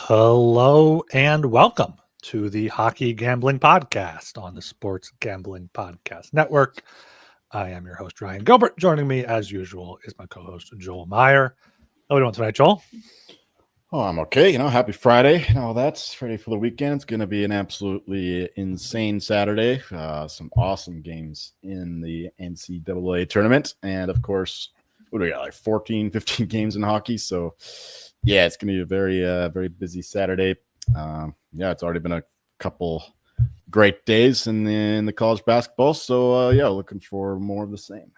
Hello and welcome to the Hockey Gambling Podcast on the Sports Gambling Podcast Network. I am your host, Ryan Gilbert. Joining me, as usual, is my co-host, Joel Meyer. How are we doing tonight, Joel? Oh, I'm okay. Happy Friday and all that. Ready for the weekend. It's going to be an absolutely insane Saturday. Some awesome games in the NCAA tournament. And, of course, what do we got, like 14, 15 games in hockey? So, yeah, it's going to be a very, very busy Saturday. It's already been a couple great days in the college basketball. So, looking for more of the same.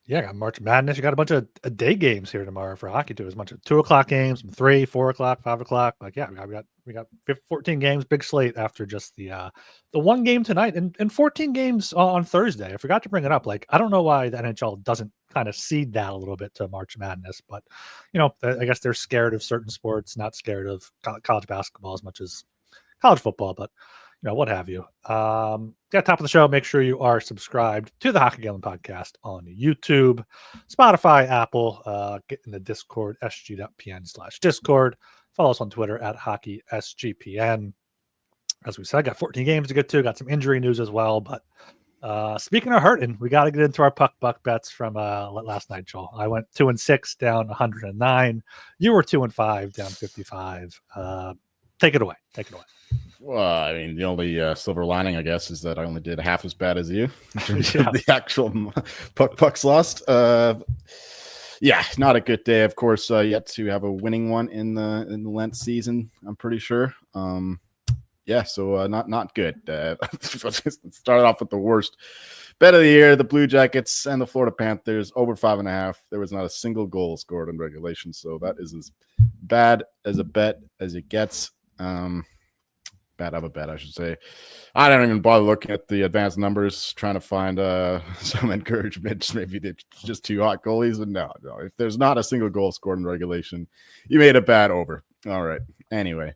Yeah, got March Madness. You got a bunch of day games here tomorrow for hockey too. There's a bunch of 2 o'clock games, 3, 4 o'clock, 5 o'clock. Like, yeah, we got 14 games, big slate after just the one game tonight and 14 games on Thursday. I forgot to bring it up. Like, I don't know why the NHL doesn't kind of seed that a little bit to March Madness, but I guess they're scared of certain sports, not scared of college basketball as much as college football, but what have you. Top of the show, make sure you are subscribed to the Hockey Gambling Podcast on YouTube, Spotify, Apple. Get in the Discord, sg.pn/Discord. Follow us on Twitter at HockeySGPN. As we said, got 14 games to get to. Got some injury news as well. But speaking of hurting, we got to get into our puck buck bets from last night, Joel. I went 2-6, down 109. You were 2-5, down 55. Take it away. Well, I mean, the only silver lining, I guess, is that I only did half as bad as you in terms of the actual pucks lost. Not a good day. Of course, yet to have a winning one in the Lent season, I'm pretty sure. So not good. Started off with the worst bet of the year: the Blue Jackets and the Florida Panthers over 5.5. There was not a single goal scored in regulation, so that is as bad as a bet as it gets. Bad of a bet, I should say. I don't even bother looking at the advanced numbers, trying to find some encouragement. Maybe they're just 2 hot goalies. But no. If there's not a single goal scored in regulation, you made a bad over. All right. Anyway,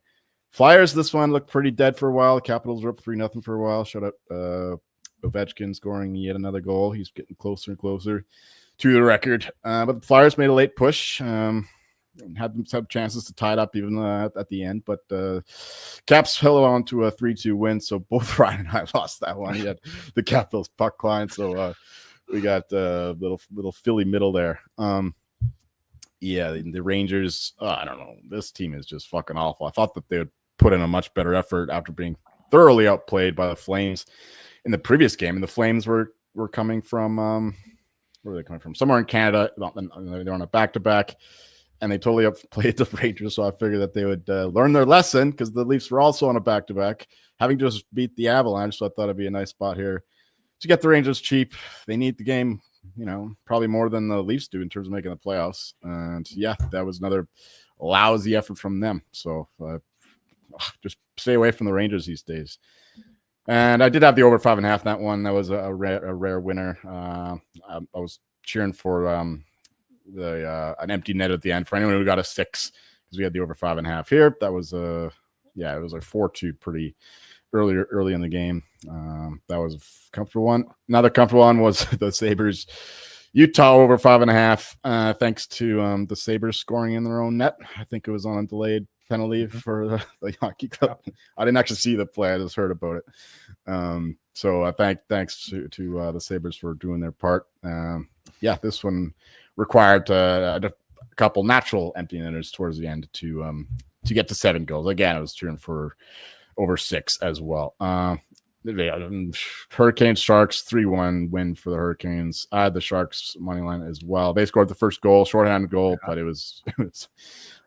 Flyers, this one looked pretty dead for a while. Capitals were up 3-0 for a while. Shout out Ovechkin scoring yet another goal. He's getting closer and closer to the record. But the Flyers made a late push. Had them have chances to tie it up even at the end, but Caps held on to a 3-2 win. So both Ryan and I lost that one. He had the Capitals puck line, so we got little Philly middle there. The Rangers. I don't know. This team is just fucking awful. I thought that they would put in a much better effort after being thoroughly outplayed by the Flames in the previous game, and the Flames were coming from where are they coming from? Somewhere in Canada. They're on a back-to-back. And they totally outplayed the Rangers, so I figured that they would learn their lesson because the Leafs were also on a back-to-back, having just beat the Avalanche. So I thought it'd be a nice spot here to get the Rangers cheap. They need the game, probably more than the Leafs do in terms of making the playoffs. And that was another lousy effort from them. So just stay away from the Rangers these days. And I did have the over 5.5 that one. That was a rare winner. I was cheering for an empty net at the end for anyone who got a 6 because we had the over 5.5 here. That was it was like 4-2 pretty early in the game. That was a comfortable one. Another comfortable one was the Sabres Utah over 5.5 thanks to the Sabres scoring in their own net. I think it was on a delayed penalty for the hockey club. I didn't actually see the play. I just heard about it. So thanks to the Sabres for doing their part. This one required a couple natural empty netters towards the end to get to 7 goals. Again, I was cheering for over 6 as well. Hurricanes Sharks 3-1 win for the Hurricanes. I had the Sharks money line as well. They scored the first goal, shorthanded goal, but it was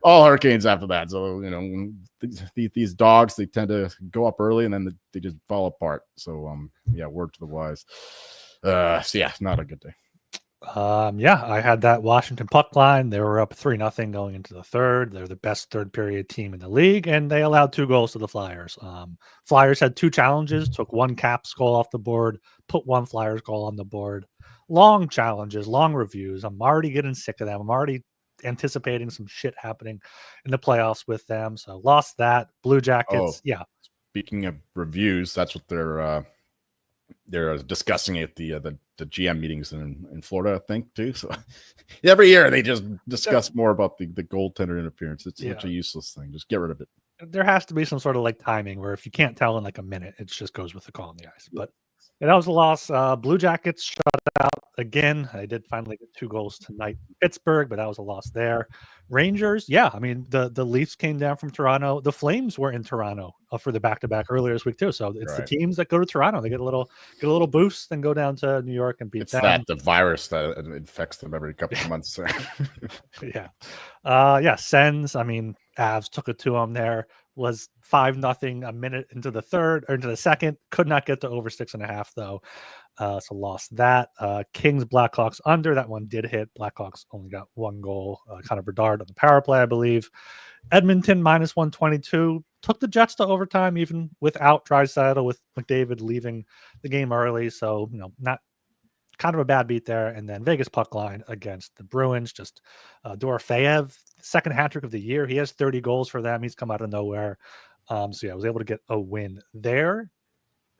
all Hurricanes after that. So these dogs, they tend to go up early and then they just fall apart. So word to the wise. Not a good day. Yeah, I had that Washington puck line. They were up 3-0 going into the third. They're the best third period team in the league, and they allowed 2 goals to the Flyers. Flyers had 2 challenges, took 1 Caps goal off the board, put 1 Flyers goal on the board. Long challenges, long reviews. I'm already getting sick of them. I'm already anticipating some shit happening in the playoffs with them. So lost that. Blue Jackets, Oh, yeah. speaking of reviews, that's what they're discussing at the GM meetings in Florida, I think, too. So every year they just discuss more about the goaltender interference. It's such a useless thing. Just get rid of it. There has to be some sort of like timing where if you can't tell in like a minute, it just goes with the call on the ice. But yeah, that was a loss. Blue Jackets shut out again. I did finally get 2 goals tonight in Pittsburgh, but that was a loss there. Rangers, yeah, I mean the Leafs came down from Toronto. The Flames were in Toronto for the back-to-back earlier this week too. So it's the teams that go to Toronto. They get a little boost, then go down to New York and beat them. It's the virus that infects them every couple of months. Yeah. Sens. I mean, Avs took it to them there. Was 5-0 a minute into the third or into the second. Could not get to over 6.5 though. So lost that. Kings Blackhawks under. That one did hit. Blackhawks only got 1 goal. Kind of Bedard on the power play, I believe. Edmonton -122. Took the Jets to overtime even without Draisaitl, with McDavid leaving the game early. So, not kind of a bad beat there. And then Vegas puck line against the Bruins. Just Dorofeyev, second hat trick of the year. He has 30 goals for them. He's come out of nowhere. So yeah, I was able to get a win there.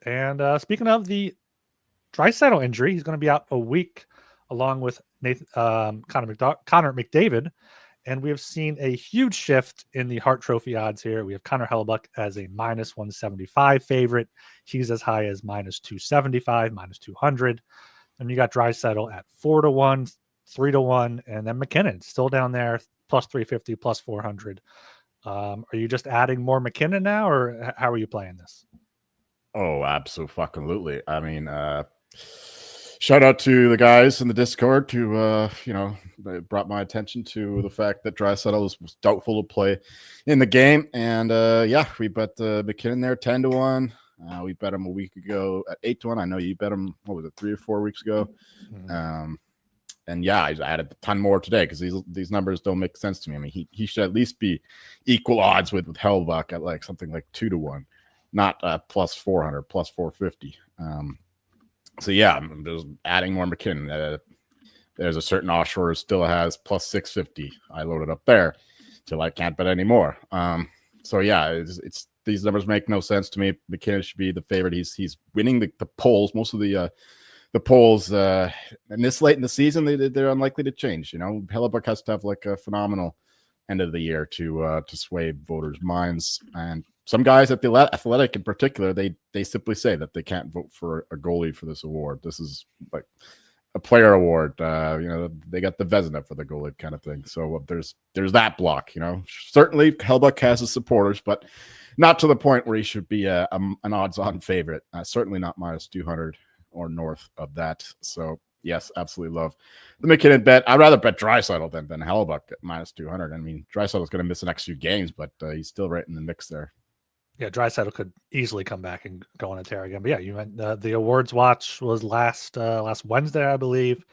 And speaking of the Draisaitl injury, he's going to be out a week along with Connor McDavid. And we have seen a huge shift in the Hart Trophy odds here. We have Connor Hellebuyck as a -175 favorite. He's as high as -275, -200. And you got Draisaitl at 4-1, 3-1, and then McKinnon still down there, +350, +400. Are you just adding more McKinnon now, or how are you playing this? Oh, absolutely. I mean, shout out to the guys in the Discord who, they brought my attention to the fact that Draisaitl was doubtful to play in the game. And we bet McKinnon there 10-1. We bet him a week ago at 8-1. I know you bet him, what was it, 3 or 4 weeks ago? Mm-hmm. And yeah, I added a ton more today because these numbers don't make sense to me. I mean, he should at least be equal odds with Hellebuyck at like something like 2-1, not +400, +450. So yeah, I'm just adding more McKinnon. There's a certain offshore still has +650. I loaded up there till I can't bet anymore. So yeah, it's these numbers make no sense to me. McKinnon should be the favorite. He's winning the polls. Most of the polls and this late in the season, they're unlikely to change. Hellebuyck has to have like a phenomenal end of the year to sway voters' minds. And some guys at the Athletic in particular, they simply say that they can't vote for a goalie for this award. This is like a player award. They got the Vezina for the goalie kind of thing. So there's that block. Certainly Hellebuyck has his supporters, but not to the point where he should be an odds-on favorite. Certainly not -200 or north of that. So yes, absolutely love the McKinnon bet. I'd rather bet Draisaitl than Hellebuyck at -200. I mean, Draisaitl's going to miss the next few games, but he's still right in the mix there. Yeah, Draisaitl could easily come back and go on a tear again. But yeah, you meant the awards watch was last Wednesday, I believe.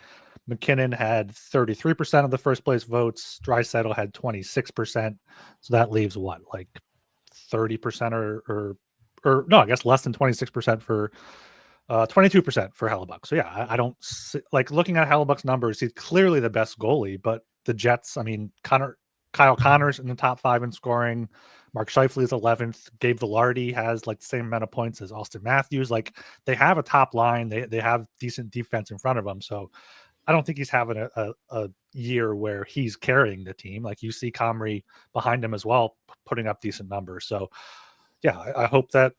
McKinnon had 33% of the first place votes. Draisaitl had 26%. So that leaves what, like 30% or no, I guess less than 26% for 22% for Hellebuyck. So yeah, I don't like looking at Hellebuck's numbers. He's clearly the best goalie, but the Jets, I mean, Kyle Connor's in the top 5 in scoring. Mark Scheifele is 11th. Gabe Vilardi has like the same amount of points as Austin Matthews. Like they have a top line. They have decent defense in front of them. So I don't think he's having a year where he's carrying the team. Like you see Comrie behind him as well, putting up decent numbers. So yeah, I hope that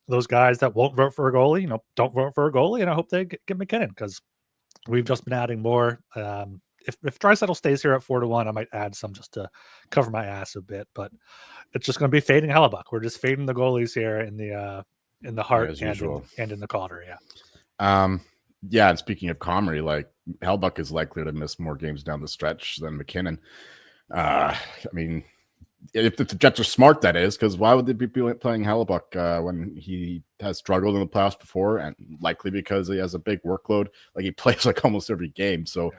those guys that won't vote for a goalie, don't vote for a goalie. And I hope they get McKinnon because we've just been adding more. If Draisaitl stays here at 4-1, I might add some just to cover my ass a bit, but it's just going to be fading Hellebuyck. We're just fading the goalies here in the Hart and in the Calder. Yeah. Yeah. And speaking of Comrie, like Hellebuyck is likely to miss more games down the stretch than McKinnon. I mean, if the Jets are smart, that is, because why would they be playing Hellebuck when he has struggled in the playoffs before, and likely because he has a big workload. Like he plays like almost every game, so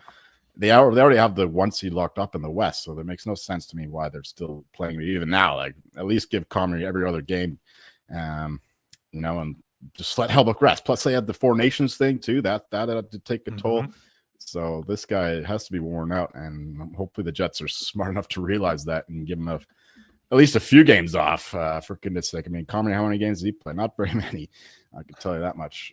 they already have the 1 seed locked up in the West. So that makes no sense to me why they're still playing even now. Like at least give Comrie every other game, and just let Hellebuck rest. Plus they had the Four Nations thing too. That had to take a toll. So this guy has to be worn out, and hopefully the Jets are smart enough to realize that and give him at least a few games off. For goodness sake, I mean, Comrie, how many games did he play? Not very many. I can tell you that much.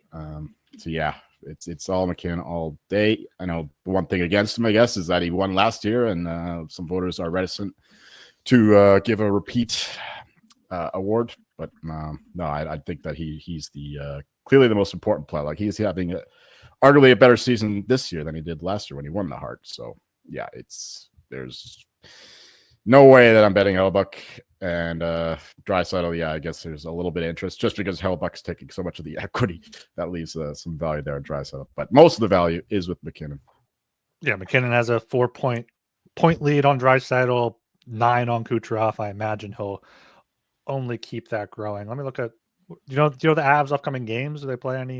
So yeah, it's all McKinnon all day. I know the one thing against him, I guess, is that he won last year, and some voters are reticent to give a repeat award. But no, I think that he's the clearly the most important player. Like he's having arguably a better season this year than he did last year when he won the Hart. So yeah, there's no way that I'm betting Hellebuck and Draisaitl. Yeah, I guess there's a little bit of interest just because Hellebuck's taking so much of the equity that leaves some value there in Draisaitl. But most of the value is with McKinnon. Yeah, McKinnon has a 4-point lead on Draisaitl, 9 on Kucherov. I imagine he'll only keep that growing. Let me look at. Do you know the Avs' upcoming games? Do they play any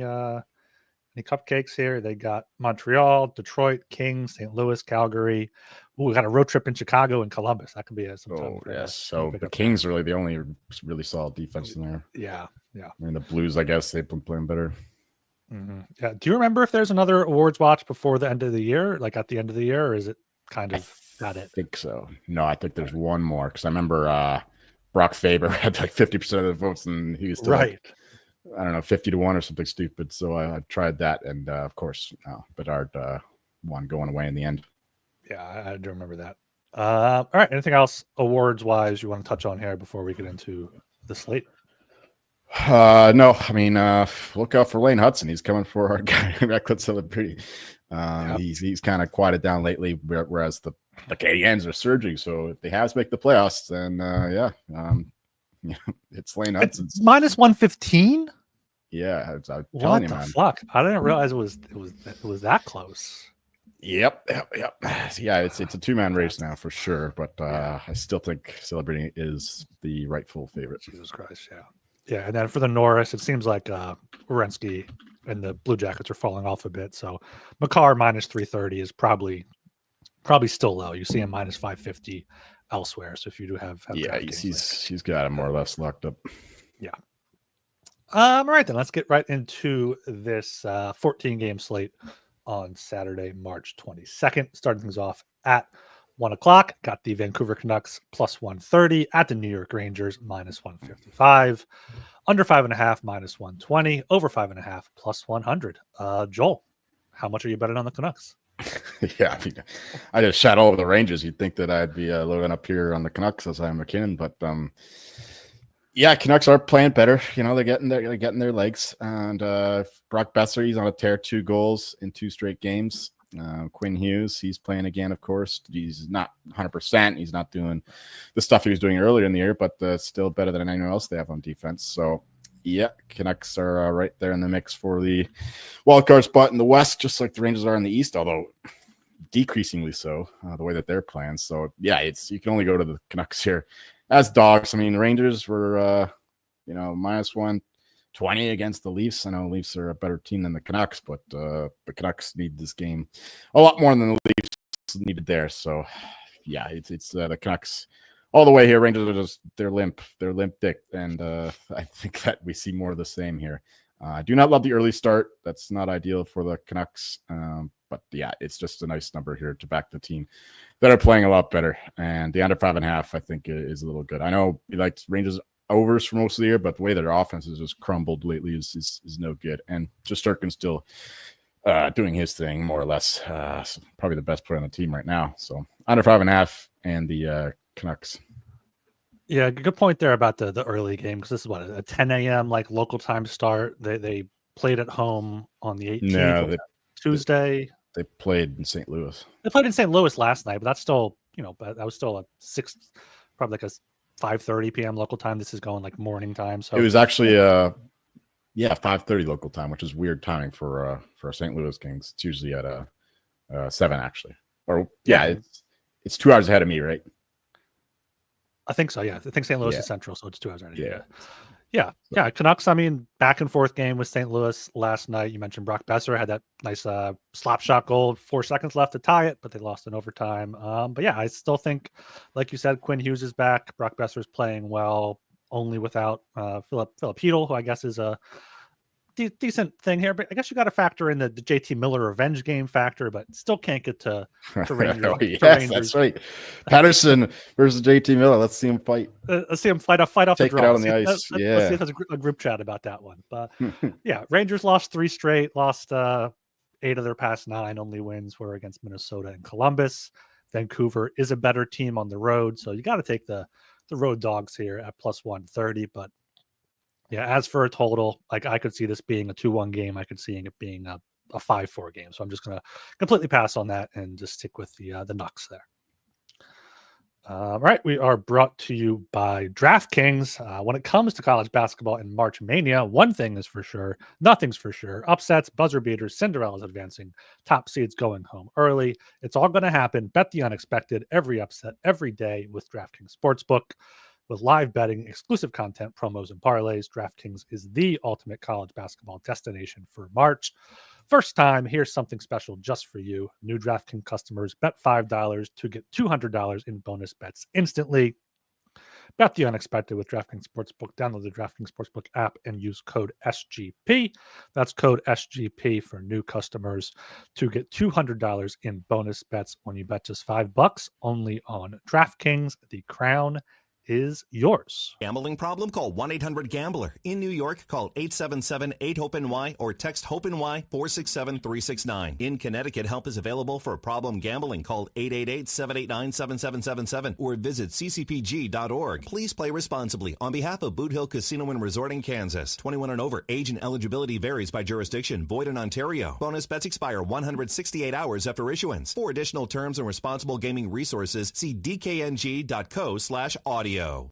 cupcakes here? They got Montreal, Detroit, Kings, St. Louis, Calgary. Ooh, we got a road trip in Chicago and Columbus. That could be some time. Oh, yes. So the Kings are really the only really solid defense in there. Yeah. I mean, the Blues, I guess, they've been playing better. Mm-hmm. Yeah. Do you remember if there's another awards watch before the end of the year, like at the end of the year, or is it kind of got it? I think so. No, I think there's one more because I remember Brock Faber had like 50% of the votes, and he was still right. Like, I don't know, 50-1 or something stupid. So I tried that, and of course, Bedard won going away in the end. Yeah, I do remember that. All right. Anything else awards-wise you want to touch on here before we get into the slate? No, I mean, look out for Lane Hudson. He's coming for our guy, Reckless Celebrity. He's kind of quieted down lately, whereas the Canadiens are surging. So if they have to make the playoffs, then it's Lane Hudson. It's minus 115. Yeah, I'm telling what you, the man. Fuck! I didn't realize it was that close. Yep. Yeah, it's a 2-man race now for sure, but I still think Celebrating is the rightful favorite. Jesus Christ, yeah. And then for the Norris, it seems like Werenski and the Blue Jackets are falling off a bit. So Makar minus 330 is probably still low. You see him minus 550 elsewhere. So if you do have he's got him more or less locked up. Yeah. All right, then let's get right into this 14-game slate on Saturday, March 22nd. Starting things off at 1 o'clock. Got the Vancouver Canucks plus 130 at the New York Rangers minus 155. Under 5.5 minus 120. Over 5.5 plus 100. Joel, how much are you betting on the Canucks? Yeah, I just shot all over the Rangers. You'd think that I'd be loading up here on the Canucks as I'm McKinnon, but yeah, Canucks are playing better. They're getting their legs. And Brock Besser, he's on a tear, 2 goals in 2 straight games. Quinn Hughes, he's playing again, of course. He's not 100%. He's not doing the stuff he was doing earlier in the year, but still better than anyone else they have on defense. So, yeah, Canucks are right there in the mix for the wildcard spot in the West, just like the Rangers are in the East, although decreasingly so, the way that they're playing. So, yeah, you can only go to the Canucks here. As dogs, I mean, the Rangers were, minus 120 against the Leafs. I know the Leafs are a better team than the Canucks, but the Canucks need this game a lot more than the Leafs needed there. So, yeah, it's the Canucks all the way here. Rangers they're limp dick, and I think that we see more of the same here. I do not love the early start. That's not ideal for the Canucks. But yeah, it's just a nice number here to back the team that are playing a lot better. And the under 5.5, I think, is a little good. I know he likes Rangers overs for most of the year, but the way their offense has just crumbled lately is no good. And Shesterkin's still doing his thing more or less. Probably the best player on the team right now. So under 5.5 and the Canucks. Yeah, good point there about the early game, because this is a 10 a.m. like local time start. They played at home on the 18th. Tuesday. They played in St. Louis. They played in St. Louis last night, but that's still, but that was still a 6, probably like a 5:30 p.m. local time. This is going like morning time. So it was actually 5:30 local time, which is weird timing for St. Louis Kings. It's usually at 7 actually. Or it's 2 hours ahead of me, right? I think so. Yeah, I think St. Louis Yeah. is Central, so it's 2 hours out of Yeah. Yeah. Canucks. I mean, back and forth game with St. Louis last night. You mentioned Brock Besser had that nice slap shot goal. 4 seconds left to tie it, but they lost in overtime. But yeah, I still think, like you said, Quinn Hughes is back. Brock Besser is playing well, only without Philip Hedl, who I guess is a decent thing here. But I guess you got to factor in the JT Miller revenge game factor, but still can't get to Rangers. Oh, yes, that's right. Patterson versus JT Miller. Let's see him fight. Let's see him fight off Take the it draw. out on the ice. Let's see if there's a group chat about that one. But yeah, Rangers lost 3 straight, lost 8 of their past 9. Only wins were against Minnesota and Columbus. Vancouver is a better team on the road, so you got to take the road dogs here at plus 130. But yeah, as for a total, like I could see this being a 2-1 game. I could see it being a 5-4 game. So I'm just going to completely pass on that and just stick with the Nucks there. All right, we are brought to you by DraftKings. When it comes to college basketball and March Mania, one thing is for sure, nothing's for sure. Upsets, buzzer beaters, Cinderella's advancing, top seeds going home early. It's all going to happen. Bet the unexpected, every upset, every day with DraftKings Sportsbook. With live betting, exclusive content, promos, and parlays, DraftKings is the ultimate college basketball destination for March. First time, here's something special just for you. New DraftKings customers bet $5 to get $200 in bonus bets instantly. Bet the unexpected with DraftKings Sportsbook. Download the DraftKings Sportsbook app and use code SGP. That's code SGP for new customers to get $200 in bonus bets when you bet just $5 only on DraftKings. The crown is yours. Gambling problem? Call 1-800-GAMBLER. In New York, call 877-8-HOPE-NY or text HOPE-NY 467-369. In Connecticut, help is available for problem gambling. Call 888-789-7777 or visit ccpg.org. Please play responsibly. On behalf of Boot Hill Casino and Resort in Kansas, 21 and over. Age and eligibility varies by jurisdiction. Void in Ontario. Bonus bets expire 168 hours after issuance. For additional terms and responsible gaming resources, see dkng.co/audio. All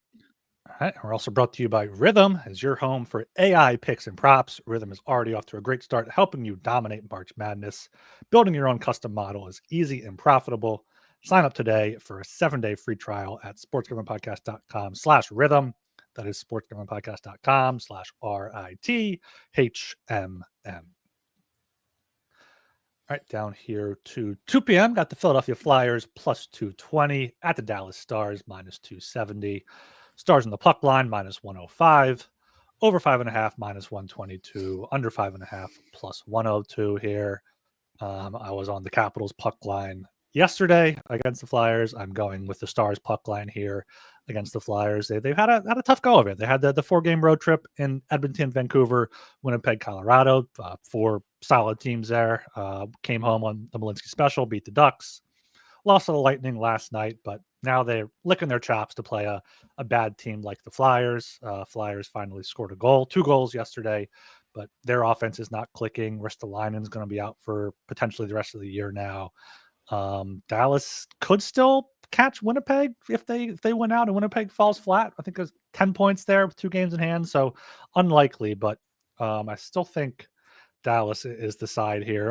right, we're also brought to you by Rhythm, as your home for AI picks and props. Rhythm is already off to a great start, helping you dominate March Madness. Building your own custom model is easy and profitable. Sign up today for a 7-day free trial at sportsgamblingpodcast.com/rhythm. That is sportsgamblingpodcast.com/RITHMM. All right, down here to 2 p.m. Got the Philadelphia Flyers plus 220 at the Dallas Stars minus 270. Stars in the puck line minus 105. Over 5.5 minus 122. Under 5.5 plus 102 here. I was on the Capitals puck line yesterday against the Flyers. I'm going with the Stars puck line here against the Flyers. They've had a tough go of it. They had the 4-game road trip in Edmonton, Vancouver, Winnipeg, Colorado. 4 solid teams there. Came home on the Malinsky special, beat the Ducks. Lost to the Lightning last night, but now they're licking their chops to play a bad team like the Flyers. Flyers finally scored a goal, 2 goals yesterday, but their offense is not clicking. Ristolainen's going to be out for potentially the rest of the year now. Dallas could still catch Winnipeg if they win out and Winnipeg falls flat. I think there's 10 points there with 2 games in hand, so unlikely, but I still think Dallas is the side here.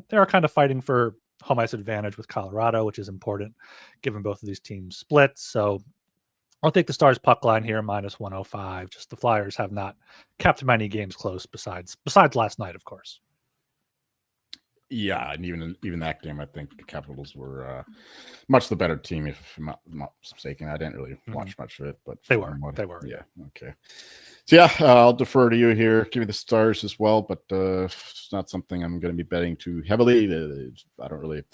They are kind of fighting for home ice advantage with Colorado, which is important given both of these teams split. So I'll take the Stars puck line here minus 105. Just the Flyers have not kept many games close besides last night, of course. Yeah, and even that game, I think the Capitals were much the better team, if I'm not mistaken. I didn't really watch much of it, but they were. Yeah, okay. So yeah, I'll defer to you here. Give me the Stars as well, but it's not something I'm going to be betting too heavily. I don't really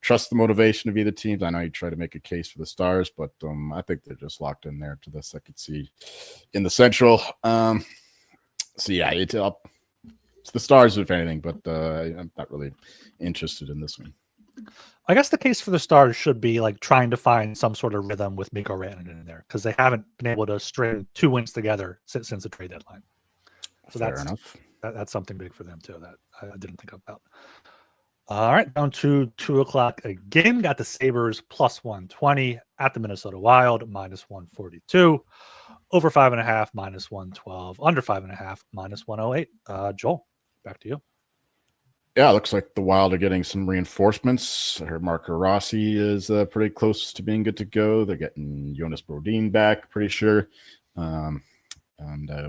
trust the motivation of either teams. I know you try to make a case for the Stars, but I think they're just locked in there to the second seed in the Central. So yeah, it's the Stars, if anything, but I'm not really interested in this one. I guess the case for the Stars should be like trying to find some sort of rhythm with Mikko Rantanen in there because they haven't been able to string 2 wins together since the trade deadline. So Fair enough. That's something big for them too that I didn't think about. All right, down to 2 o'clock again. Got the Sabres plus 120 at the Minnesota Wild minus 142. Over 5.5 minus 112. Under 5.5 minus 108. Joel, back to you. Yeah, it looks like the Wild are getting some reinforcements. I heard Marco Rossi is pretty close to being good to go. They're getting Jonas Brodin back, pretty sure. And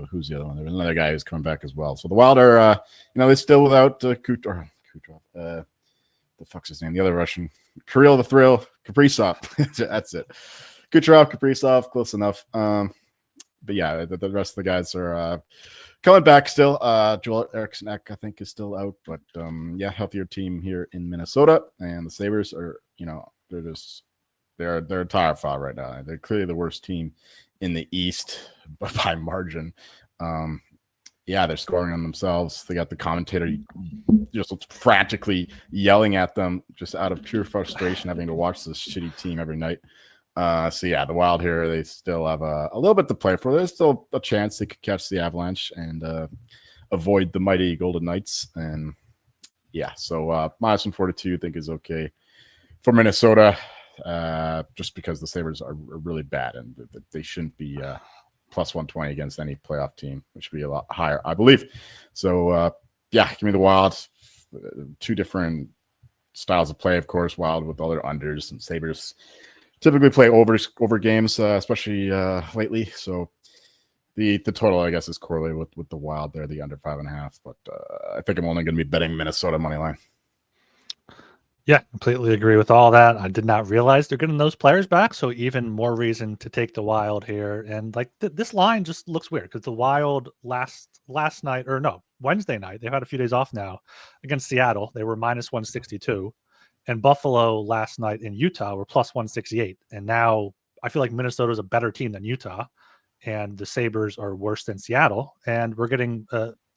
who's the other one? There's another guy who's coming back as well. So the Wild are, they're still without Kucherov. The fuck's his name? The other Russian. Kirill the Thrill, Kaprizov. That's it. Kucherov, Kaprizov, close enough. But yeah, the rest of the guys are coming back still. Joel Eriksson Ek, I think, is still out. But healthier team here in Minnesota. And the Sabres are, they're a tire file right now. They're clearly the worst team in the East by margin. They're scoring on themselves. They got the commentator just frantically yelling at them just out of pure frustration having to watch this shitty team every night. The Wild here, they still have a little bit to play for. There's still a chance they could catch the Avalanche and avoid the mighty Golden Knights. And minus 142 I think is okay for Minnesota, just because the Sabres are really bad and they shouldn't be plus 120 against any playoff team, which would be a lot higher, I believe. So, give me the Wild. Two different styles of play, of course. Wild with all their unders, and Sabres typically play over games, especially lately. So the total, I guess, is correlated with the Wild there, the under 5.5. But I think I'm only going to be betting Minnesota money line. Yeah, completely agree with all that. I did not realize they're getting those players back, so even more reason to take the Wild here. And this line just looks weird because the Wild last night, or no, Wednesday night, they've had a few days off now against Seattle. They were minus 162, and Buffalo last night in Utah were plus 168. And now I feel like Minnesota's a better team than Utah, and the Sabres are worse than Seattle. And we're getting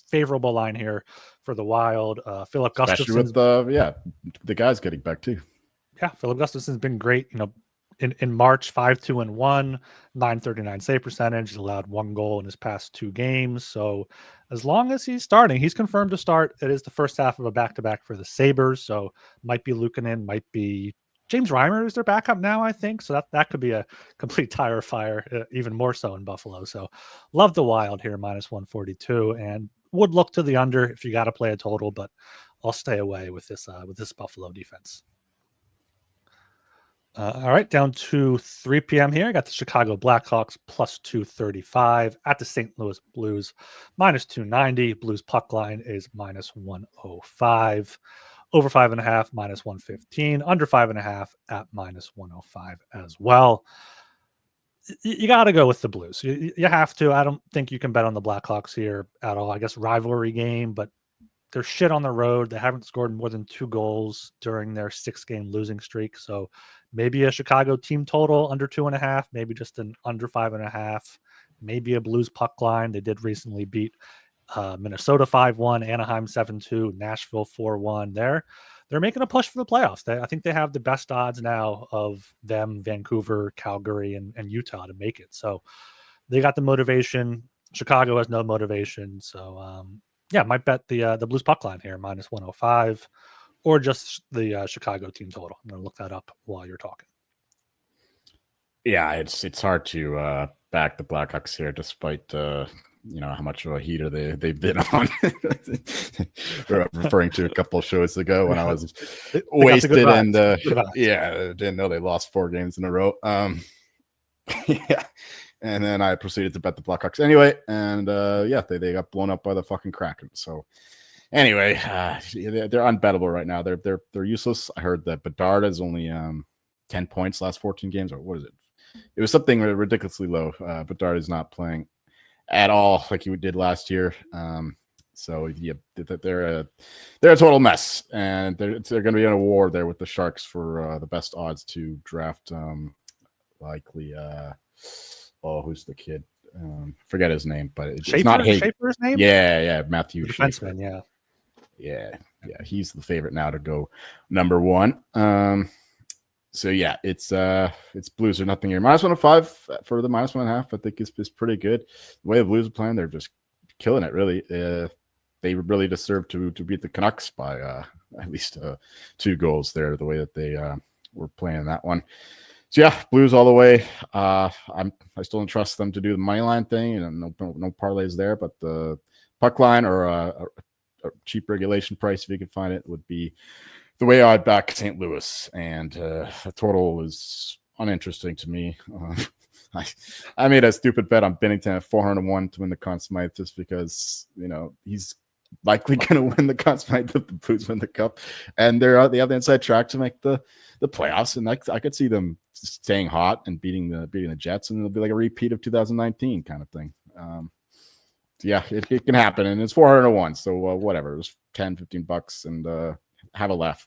favorable line here for the Wild. Philip Gustafson, with the guys getting back too. Yeah, Philip Gustafson's been great. In March, 5-2-1, 939 save percentage. He's allowed 1 goal in his past 2 games. So as long as he's starting, he's confirmed to start. It is the first half of a back-to-back for the Sabres. So might be Luukkonen, might be James Reimer is their backup now, I think. So that could be a complete tire fire, even more so in Buffalo. So love the Wild here, minus 142, and would look to the under if you got to play a total, but I'll stay away with this Buffalo defense. All right, down to 3 p.m. here. I got the Chicago Blackhawks plus 235 at the St. Louis Blues minus 290. Blues puck line is minus 105. Over 5.5 minus 115. Under 5.5 at minus 105 as well. You got to go with the Blues. You have to. I don't think you can bet on the Blackhawks here at all. I guess rivalry game, but they're shit on the road. They haven't scored more than 2 goals during their 6-game losing streak. So maybe a Chicago team total under 2.5, maybe just an under 5.5, maybe a Blues puck line. They did recently beat Minnesota 5-1, Anaheim 7-2, Nashville 4-1. They're making a push for the playoffs. I think they have the best odds now of them, Vancouver, Calgary, and Utah to make it. So they got the motivation. Chicago has no motivation. So might bet the Blues puck line here, minus 105, or just the Chicago team total. I'm going to look that up while you're talking. Yeah, it's hard to back the Blackhawks here, despite how much of a heater they've been on. Referring to a couple of shows ago when I was wasted and didn't know they lost 4 games in a row. And then I proceeded to bet the Blackhawks anyway, and they got blown up by the fucking Kraken. So anyway, they're unbettable right now. They're useless. I heard that Bedard is only 10 points last 14 games, or what is it? It was something ridiculously low. Bedard is not playing at all like he did last year. They're a total mess, and they're going to be in a war there with the Sharks for the best odds to draft. Likely, who's the kid? Forget his name, but it's not Schaefer's name. Yeah, Matthew defenseman. Schaefer. Yeah. He's the favorite now to go number 1. It's Blues or nothing here. Minus 105 for the minus 1.5. I think is pretty good. The way the Blues are playing, they're just killing it. Really, they really deserve to beat the Canucks by at least 2 goals there. The way that they were playing that one. So Blues all the way. I still don't trust them to do the money line thing, and no parlays there. But the puck line or a cheap regulation price, if you can find it, would be the way I'd back St. Louis. And the total is uninteresting to me. I made a stupid bet on Binnington at 401 to win the Conn Smythe just because, he's likely going to win the Conn Smythe if the Blues win the Cup. And they have the inside track to make the playoffs. And I could see them staying hot and beating the Jets, and it'll be like a repeat of 2019 kind of thing. Yeah, it can happen, and it's 401. So whatever, it was $10-15 and have a laugh.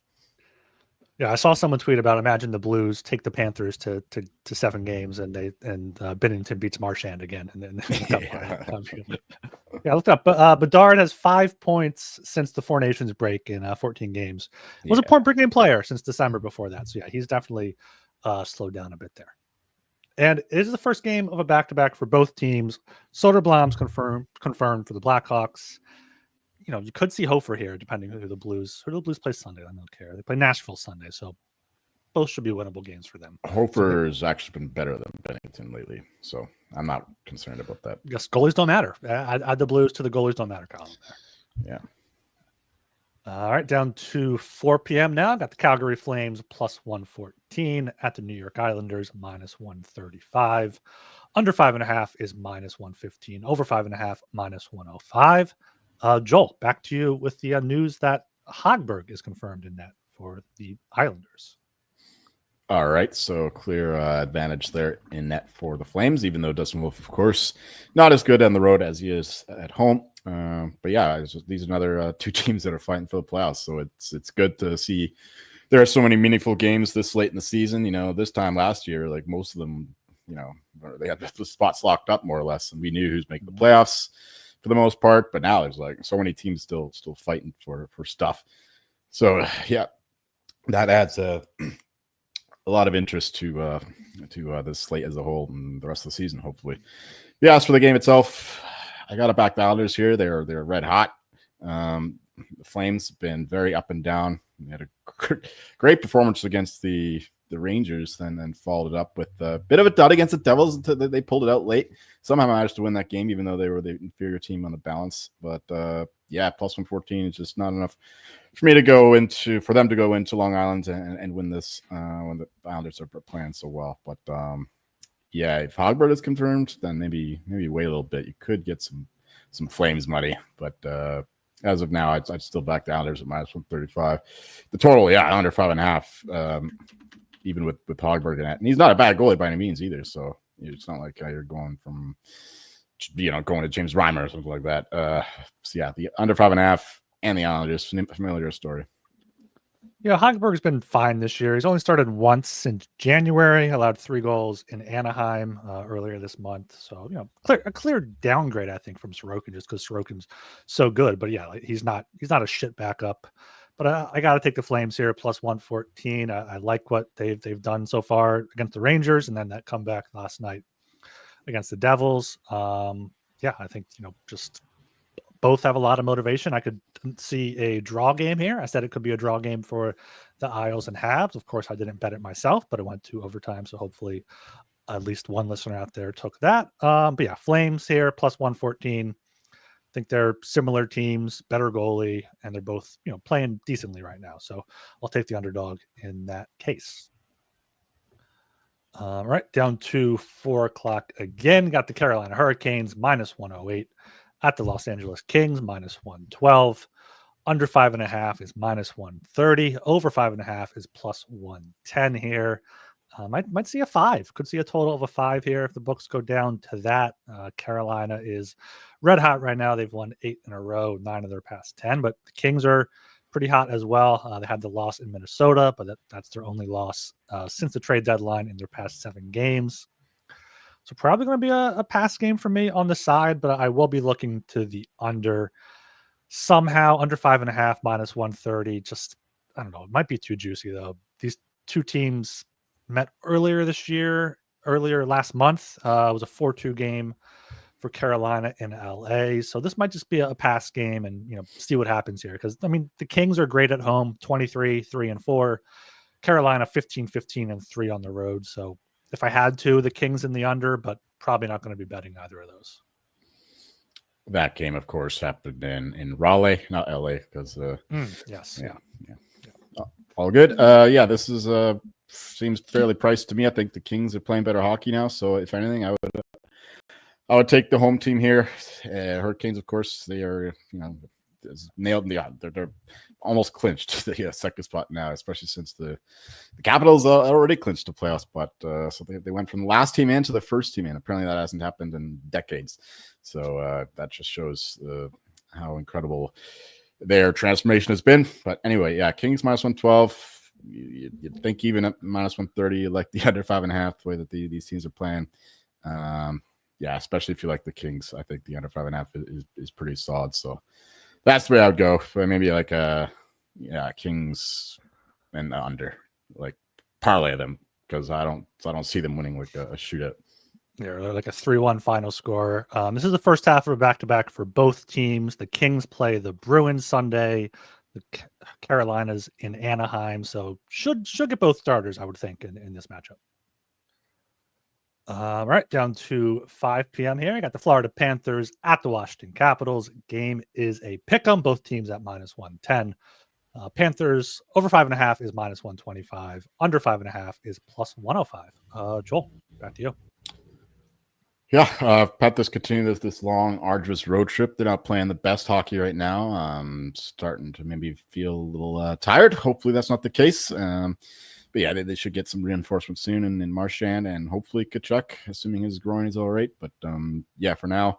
Yeah, I saw someone tweet about imagine the Blues take the Panthers to 7 games and Binnington beats Marchand again. And then yeah, look up. Bedard has 5 points since the Four Nations break in 14 games. Was a point per game player since December before that. So yeah, he's definitely slowed down a bit there. And it is the first game of a back-to-back for both teams. Soderblom's confirmed for the Blackhawks. You could see Hofer here, depending who the Blues play Sunday. I don't care. They play Nashville Sunday, so both should be winnable games for them. Hofer has actually been better than Binnington lately, so I'm not concerned about that. Yes, goalies don't matter. Add the Blues to the goalies don't matter column Yeah. there. All right, down to 4 p.m. now. Got the Calgary Flames plus 114 at the New York Islanders minus 135. Under 5.5 is minus 115. Over 5.5 minus 105. Joel, back to you with the news that Hogberg is confirmed in net for the Islanders. All right, so clear advantage there in net for the Flames, even though Dustin Wolf, of course, not as good on the road as he is at home. But yeah, these are another 2 teams that are fighting for the playoffs, so it's good to see there are so many meaningful games this late in the season. This time last year, like most of them, they had the spots locked up more or less, and we knew who's making the playoffs for the most part, but now there's like so many teams still fighting for stuff. So yeah, that adds a lot of interest to this slate as a whole and the rest of the season, hopefully. Yeah, as for the game itself, I got to back the Islanders here. They're red hot. The Flames have been very up and down. They had a great performance against the Rangers, then followed it up with a bit of a dud against the Devils until they pulled it out late. Somehow managed to win that game, even though they were the inferior team on the balance. But yeah, plus 114 is just not enough for them to go into Long Island and win this when the Islanders are playing so well. But yeah, if Hogberg is confirmed, then maybe wait a little bit. You could get some Flames money, but as of now, I'd still back the Islanders at minus 135. The total, yeah, under 5.5. Even with Hogberg in it. And he's not a bad goalie by any means either. So it's not like you're going from, going to James Reimer or something like that. So yeah, the under 5.5 and the Islanders, familiar story. Yeah, Hogberg's been fine this year. He's only started once since January, allowed 3 goals in Anaheim earlier this month. So, a clear downgrade, I think, from Sorokin just because Sorokin's so good. But yeah, he's not a shit backup. But I got to take the Flames here, plus 114. I like what they've done so far against the Rangers, and then that comeback last night against the Devils. Yeah, I think just both have a lot of motivation. I could see a draw game here. I said it could be a draw game for the Isles and Habs. Of course, I didn't bet it myself, but it went to overtime, so hopefully at least one listener out there took that. But yeah, Flames here, plus 114. I think they're similar teams, better goalie, and they're both, playing decently right now. So I'll take the underdog in that case. All right, down to 4 o'clock again. Got the Carolina Hurricanes minus 108 at the Los Angeles Kings minus 112. Under 5.5 is minus 130. Over 5.5 is plus 110 here. Might see a 5. Could see a total of a 5 here if the books go down to that. Carolina is red hot right now. They've won 8 in a row, 9 of their past 10. But the Kings are pretty hot as well. They had the loss in Minnesota, but that's their only loss since the trade deadline in their past 7 games. So probably going to be a pass game for me on the side, but I will be looking to the under somehow. Under 5.5, minus 130. Just, I don't know. It might be too juicy, though. These 2 teams met earlier last month. It was a 4-2 game for Carolina in LA. So this might just be a pass game and, see what happens here. Because, the Kings are great at home, 23-3-4. Carolina, 15-15-3 on the road. So if I had to, the Kings in the under, but probably not going to be betting either of those. That game, of course, happened in Raleigh, not LA, because Yes, yeah. All good. This is seems fairly priced to me. I think the Kings are playing better hockey now, so if anything, I would take the home team here. Hurricanes, of course, they are nailed in the they're almost clinched the second spot now, especially since the Capitals already clinched the playoff spot. So they went from the last team in to the first team in. Apparently, that hasn't happened in decades. So that just shows how incredible their transformation has been. But anyway, yeah, Kings minus 112. You'd think even at minus 130, like the under 5.5, the way that these teams are playing. Especially if you like the Kings, I think the under 5.5 is pretty solid. So that's the way I would go. But maybe like Kings and under, like parlay them, because I don't see them winning like a shootout. Yeah, like a 3-1 final score. This is the first half of a back-to-back for both teams. The Kings play the Bruins Sunday, the Carolinas in Anaheim, so should get both starters, I would think, in this matchup. All right, down to 5 p.m. here. I got the Florida Panthers at the Washington Capitals. Game is a pick'em. Both teams at minus 110. Panthers over 5.5 is minus 125. Under 5.5 is plus 105. Joel, back to you. Yeah, Panthers continue this long, arduous road trip. They're not playing the best hockey right now. Starting to maybe feel a little tired. Hopefully that's not the case. But yeah, they should get some reinforcement soon in Marchand and hopefully Kachuk, assuming his groin is all right. But for now,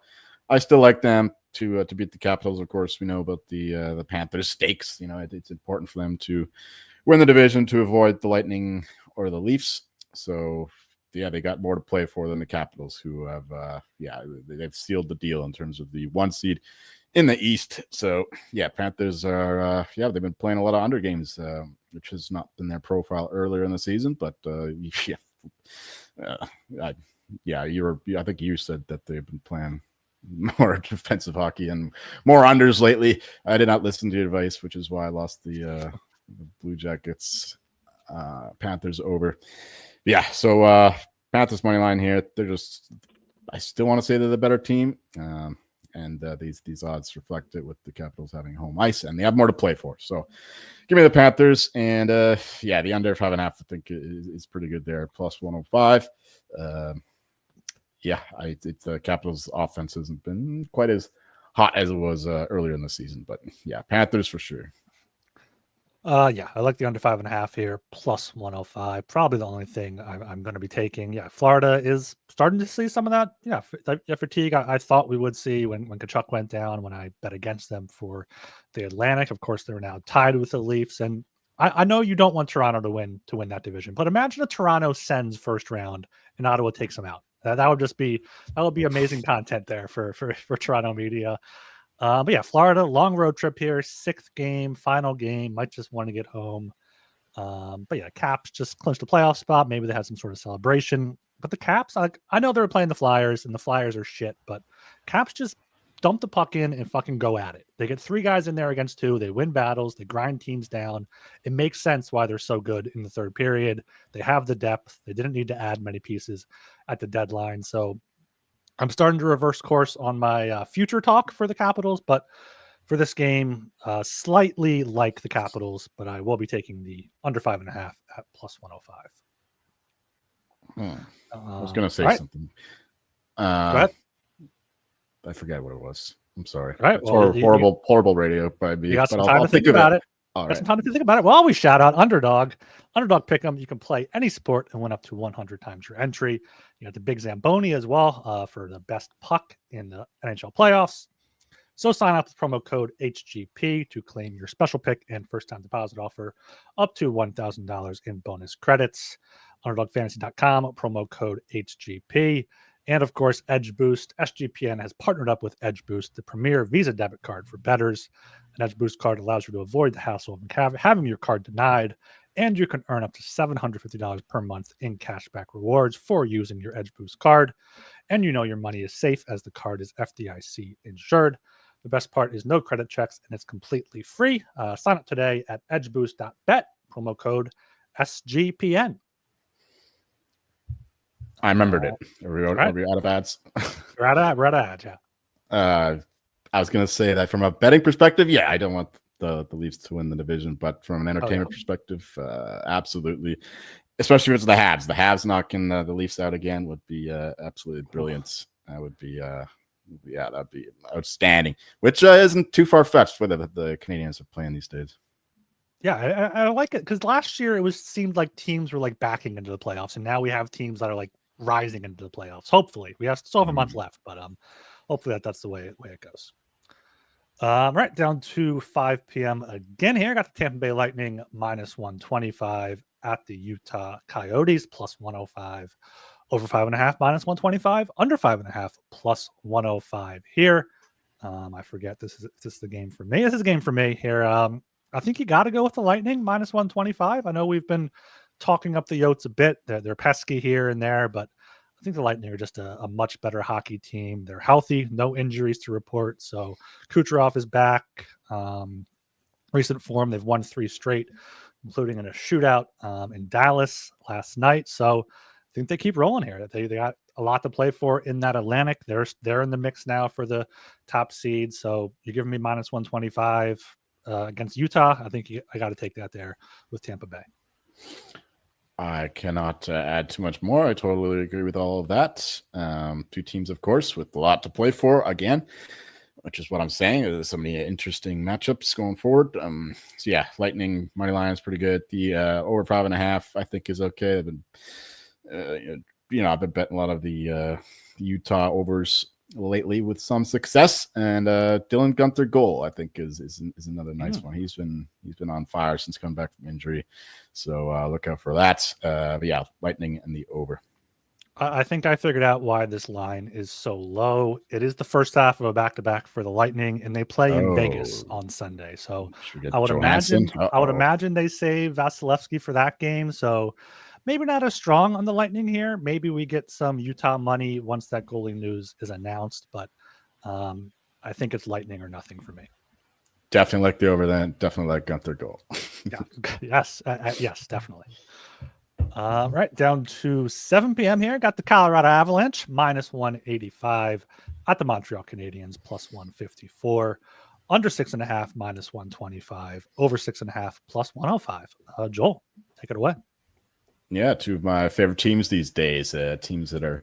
I still like them to beat the Capitals. Of course, we know about the Panthers stakes. It's important for them to win the division to avoid the Lightning or the Leafs. So they got more to play for than the Capitals, who have they've sealed the deal in terms of the 1 seed in the East. So Panthers are they've been playing a lot of under games, which has not been their profile earlier in the season. But I think you said that they've been playing more defensive hockey and more unders lately. I did not listen to your advice, which is why I lost the Blue Jackets Panthers over. Yeah, so Panthers money line here. I still want to say they're the better team. And these odds reflect it with the Capitals having home ice, and they have more to play for. So give me the Panthers, and the under 5.5 I think is pretty good there, plus 105. The Capitals offense hasn't been quite as hot as it was earlier in the season, but Panthers for sure. I like the under 5.5 here, plus 105. Probably the only thing I'm going to be taking. Yeah, Florida is starting to see some of that. Fatigue I thought we would see when Kachuk went down, when I bet against them for the Atlantic. Of course, they're now tied with the Leafs, and I know you don't want Toronto to win that division, but imagine if Toronto sends first round and Ottawa takes them out. That would be amazing content there for Toronto media. Florida, long road trip here, 6th game, final game, might just want to get home. Caps just clinched the playoff spot. Maybe they had some sort of celebration. But the Caps, I know they were playing the Flyers, and the Flyers are shit, but Caps just dump the puck in and fucking go at it. They get 3 guys in there against 2. They win battles. They grind teams down. It makes sense why they're so good in the third period. They have the depth. They didn't need to add many pieces at the deadline. So I'm starting to reverse course on my future talk for the Capitals, but for this game, slightly like the Capitals, but I will be taking the under 5.5 at plus 105. I was going to say something. Go ahead. I forget what it was. I'm sorry. All right. Well, horrible radio by me. You got some time to think about it. Some time to think about it. Well, we shout out Underdog. Underdog Pick'em. You can play any sport and win up to 100 times your entry. You got the Big Zamboni as well for the best puck in the NHL playoffs. So sign up with promo code HGP to claim your special pick and first-time deposit offer up to $1,000 in bonus credits. UnderdogFantasy.com, promo code HGP. And of course, Edge Boost. SGPN has partnered up with Edge Boost, the premier Visa debit card for bettors. An Edge Boost card allows you to avoid the hassle of having your card denied, and you can earn up to $750 per month in cashback rewards for using your Edge Boost card. And you know your money is safe as the card is FDIC insured. The best part is no credit checks, and it's completely free. Sign up today at edgeboost.bet, promo code SGPN. I remembered it. Are we out of ads? We're out of ads, yeah. I was going to say that from a betting perspective, yeah, I don't want the Leafs to win the division, but from an entertainment perspective, absolutely. Especially if it's the Habs. The Habs knocking the Leafs out again would be absolutely brilliant. That would be, that'd be outstanding. Which isn't too far fetched with the Canadians are playing these days. Yeah, I like it because last year it seemed like teams were like backing into the playoffs, and now we have teams that are like rising into the playoffs. Hopefully, we still have a month left, but hopefully that's the way it goes. Right down to 5 p.m. again here. Got the Tampa Bay Lightning minus 125 at the Utah Coyotes plus 105. Over 5.5 minus 125. Under 5.5 plus 105 here. I forget this is the game for me. This is a game for me here. I think you got to go with the Lightning minus 125. I know we've been talking up the Yotes a bit. They're pesky here and there, but I think the Lightning are just a much better hockey team. They're healthy, no injuries to report. So Kucherov is back. Recent form, they've won 3 straight, including in a shootout in Dallas last night. So I think they keep rolling here. They got a lot to play for in that Atlantic. They're in the mix now for the top seed. So you're giving me minus 125 against Utah. I think I got to take that there with Tampa Bay. I cannot add too much more. I totally agree with all of that. 2 teams, of course, with a lot to play for again, which is what I'm saying. There's so many interesting matchups going forward. So yeah, Lightning money line is pretty good. The over 5.5, I think, is okay. I've been, I've been betting a lot of the Utah overs lately with some success, and Dylan Guenther goal I think is another nice one. He's been on fire since coming back from injury, so look out for that. But yeah, Lightning and the over. I think I figured out why this line is so low. It is the first half of a back-to-back for the Lightning, and they play in Vegas on Sunday. So I would imagine they save Vasilevsky for that game. So maybe not as strong on the Lightning here. Maybe we get some Utah money once that goalie news is announced, but I think it's Lightning or nothing for me. Definitely like the over then. Definitely like Guenther goal. Yeah. Yes. Yes, definitely. Right down to 7 p.m. here. Got the Colorado Avalanche minus 185 at the Montreal Canadiens plus 154. Under 6.5 minus 125. Over 6.5 plus 105. Joel, take it away. Yeah, 2 of my favorite teams these days. Teams that are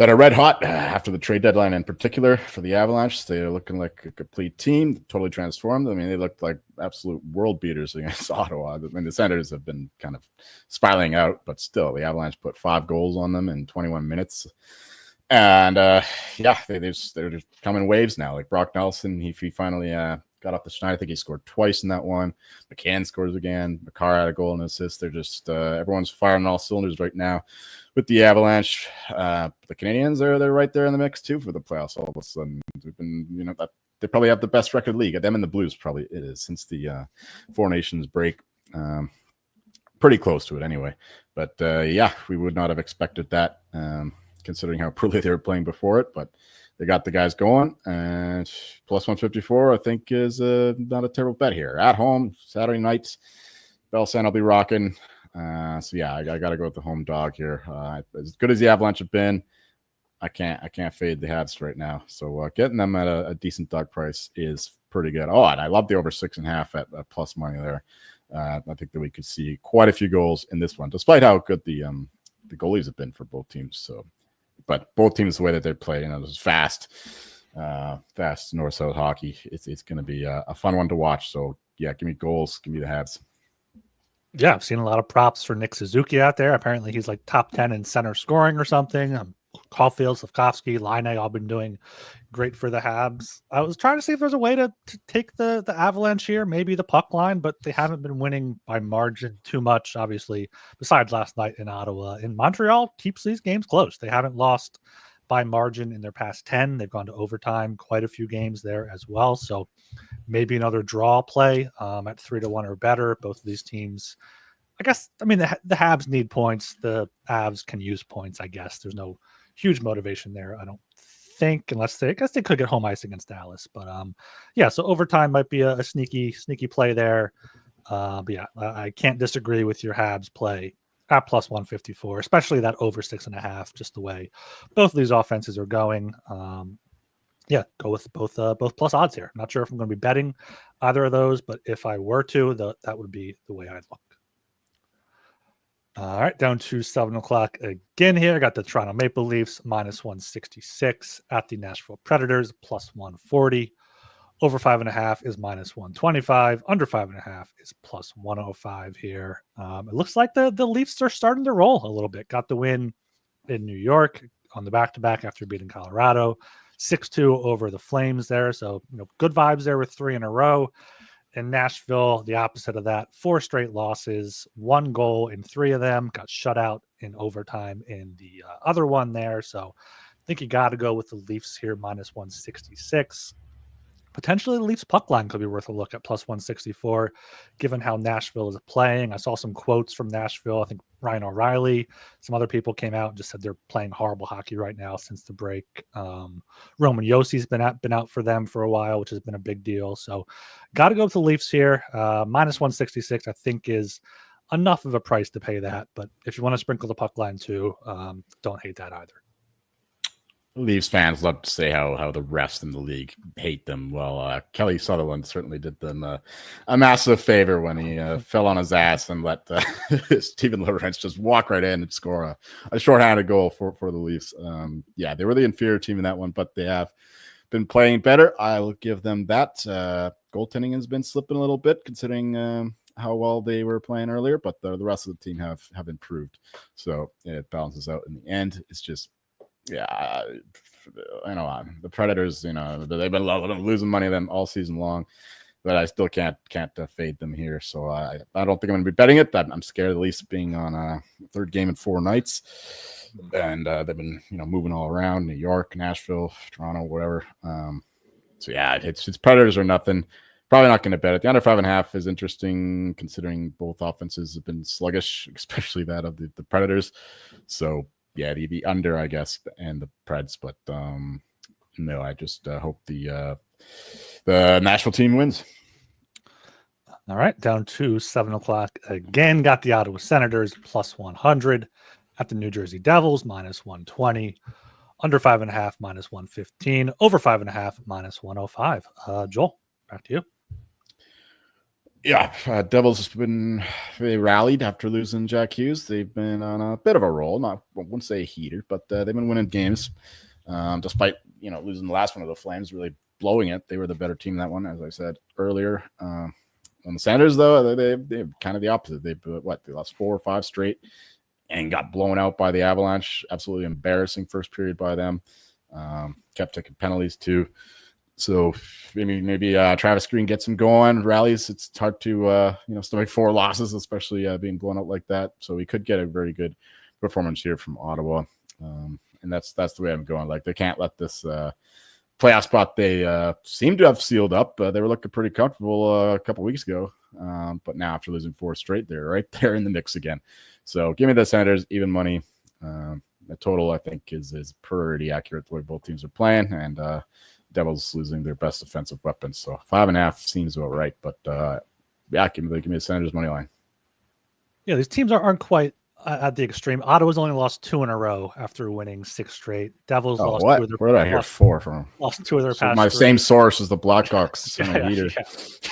red hot after the trade deadline, in particular for the Avalanche. They're looking like a complete team, totally transformed. I mean, they looked like absolute world beaters against Ottawa. I mean, the Senators have been kind of spiraling out, but still, the Avalanche put 5 goals on them in 21 minutes. And they're just coming waves now. Like Brock Nelson, he finally got off the schneid. I think he scored twice in that one. McCann scores again. McCarr had a goal and assist. They're just everyone's firing on all cylinders right now with the Avalanche. The Canadians they're right there in the mix too for the playoffs. All of a sudden, we've been they probably have the best record league. Them and the Blues probably it is since the Four Nations break. Pretty close to it anyway. But we would not have expected that considering how poorly they were playing before it. But they got the guys going, and plus 154, I think, is not a terrible bet here. At home, Saturday night, Bell Center will be rocking. I got to go with the home dog here. As good as the Avalanche have been, I can't fade the Habs right now. So getting them at a decent dog price is pretty good. Oh, and I love the over 6.5 at plus money there. I think that we could see quite a few goals in this one, despite how good the goalies have been for both teams. So. But both teams, the way that they play, this fast north-south hockey. It's going to be a fun one to watch. So, yeah, give me goals. Give me the Habs. Yeah, I've seen a lot of props for Nick Suzuki out there. Apparently, he's like top 10 in center scoring or something. Caulfield, Slavkovsky, Line all been doing great for the Habs. I was trying to see if there's a way to take the Avalanche here, maybe the puck line, but they haven't been winning by margin too much, obviously, besides last night in Ottawa. And Montreal keeps these games close. They haven't lost by margin in their past 10. They've gone to overtime, quite a few games there as well. So maybe another draw play at 3-1 or better. Both of these teams, I guess, I mean, the Habs need points. The Avs can use points, I guess. There's no huge motivation there, I don't think, unless I guess they could get home ice against Dallas. But so overtime might be a sneaky play there. But yeah, I can't disagree with your Habs play at plus 154, especially that over 6.5, just the way both of these offenses are going. Yeah, go with both plus odds here. Not sure if I'm going to be betting either of those, but if I were to, that would be the way I'd look. All right, down to 7 o'clock again here. Got the Toronto Maple Leafs minus 166 at the Nashville Predators plus 140. Over 5.5 is minus 125. Under 5.5 is plus 105 here. It looks like the Leafs are starting to roll a little bit. Got the win in New York on the back-to-back after beating Colorado. 6-2 over the Flames there. So, good vibes there with 3 in a row. In Nashville, the opposite of that, 4 straight losses, 1 goal in 3 of them, got shut out in overtime in the other one there. So I think you got to go with the Leafs here, minus 166. Potentially the Leafs puck line could be worth a look at plus 164, given how Nashville is playing. I saw some quotes from Nashville. I think Ryan O'Reilly, some other people came out and just said they're playing horrible hockey right now since the break. Roman Yossi's been out for them for a while, which has been a big deal. So got to go with the Leafs here. Minus 166, I think, is enough of a price to pay that. But if you want to sprinkle the puck line too, don't hate that either. Leafs fans love to say how the rest in the league hate them. Well, Kelly Sutherland certainly did them a massive favor when he fell on his ass and let Steven Lorentz just walk right in and score a shorthanded goal for the Leafs. They were the inferior team in that one, but they have been playing better. I will give them that. Goaltending has been slipping a little bit considering how well they were playing earlier, but the rest of the team have improved. So it balances out in the end. It's just, the Predators, they've been losing money them all season long, but I still can't fade them here. So I don't think I'm going to be betting it. I'm scared of the Leafs being on a third game in 4 nights, and they've been moving all around New York, Nashville, Toronto, whatever. It's Predators or nothing. Probably not going to bet it. The under 5.5 is interesting considering both offenses have been sluggish, especially that of the Predators. So. Yeah, the under, I guess, and the Preds, but no, I just hope the Nashville team wins. All right, down to 7 o'clock again. Got the Ottawa Senators plus 100 at the New Jersey Devils minus 120. Under 5.5 minus 115. Over 5.5 minus 105. Joel, back to you. Yeah, Devils they rallied after losing Jack Hughes. They've been on a bit of a roll. I wouldn't say a heater, but they've been winning games despite losing the last one of the Flames, really blowing it. They were the better team in that one, as I said earlier. On the Senators, though, they're kind of the opposite. They lost 4 or 5 straight and got blown out by the Avalanche. Absolutely embarrassing first period by them. Kept taking penalties too. So maybe Travis Green gets him going, rallies. It's hard to stomach 4 losses, especially being blown out like that. So we could get a very good performance here from Ottawa, and that's the way I'm going. Like they can't let this playoff spot they seem to have sealed up. They were looking pretty comfortable a couple weeks ago, but now after losing 4 straight, they're right there in the mix again. So give me the Senators even money. The total I think is pretty accurate the way both teams are playing, and Devils losing their best offensive weapons. So 5.5 seems about right, but give me the Senators money line. Yeah, these teams aren't quite at the extreme. Ottawa's only lost 2 in a row after winning 6 straight. Devils lost 2 of their. Where did I hear 4 from? Lost 2 of their past. My 3. same source is the Blackhawks heater.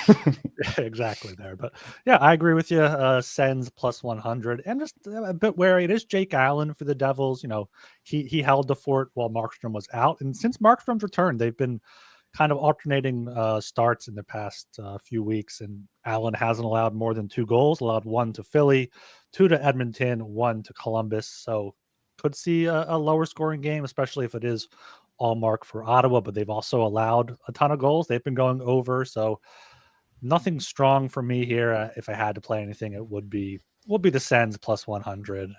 Yeah, exactly there. But yeah, I agree with you. Sens plus 100, and just a bit wary. It is Jake Allen for the Devils. He held the fort while Markstrom was out, and since Markstrom's return, they've been kind of alternating starts in the past few weeks, and Allen hasn't allowed more than 2 goals. Allowed 1 to Philly, 2 to Edmonton, 1 to Columbus. So could see a lower scoring game, especially if it is all mark for Ottawa. But they've also allowed a ton of goals. They've been going over, so nothing strong for me here. If I had to play anything, it would be the Sens plus 100.